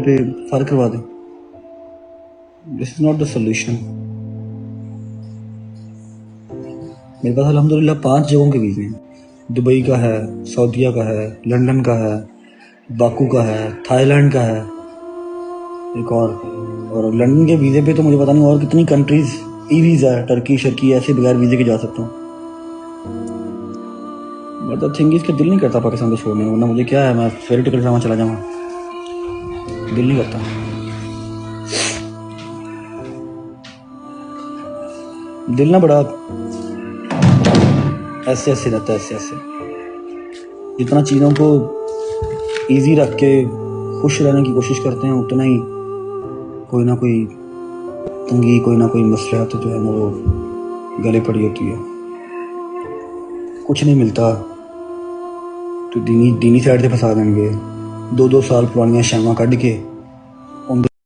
पे फ़र्क करवा दें। This is not the solution. मेरे पास अल्हम्दुलिल्लाह 5 जगहों के वीज़े हैं। दुबई का है, सऊदीया का है, लंदन का है, बाकू का है, थाईलैंड का है, एक और लंदन के वीज़े पे तो मुझे पता नहीं और कितनी कंट्रीज़ ई वीज़ा है, टर्की शर्की ऐसे बगैर वीज़े के जा सकता हूँ। बट द थिंग इज़ कि दिल नहीं करता पाकिस्तान को छोड़ने का, वरना मुझे क्या है, मैं फेरी टिकट ड्रामा चला जाऊँगा, दिल नहीं करता। दिल ना बड़ा ऐसे ऐसे रहता है, ऐसे ऐसे। जितना चीज़ों को ईजी रख के खुश रहने की कोशिश करते हैं, उतना ही कोई ना कोई तंगी, कोई ना कोई मसलियत जो है ना वो गले पड़ी होती है। कुछ नहीं मिलता तो दीनी साइड से फंसा देंगे। 2-2 साल पुरानियां शामा कढ़ के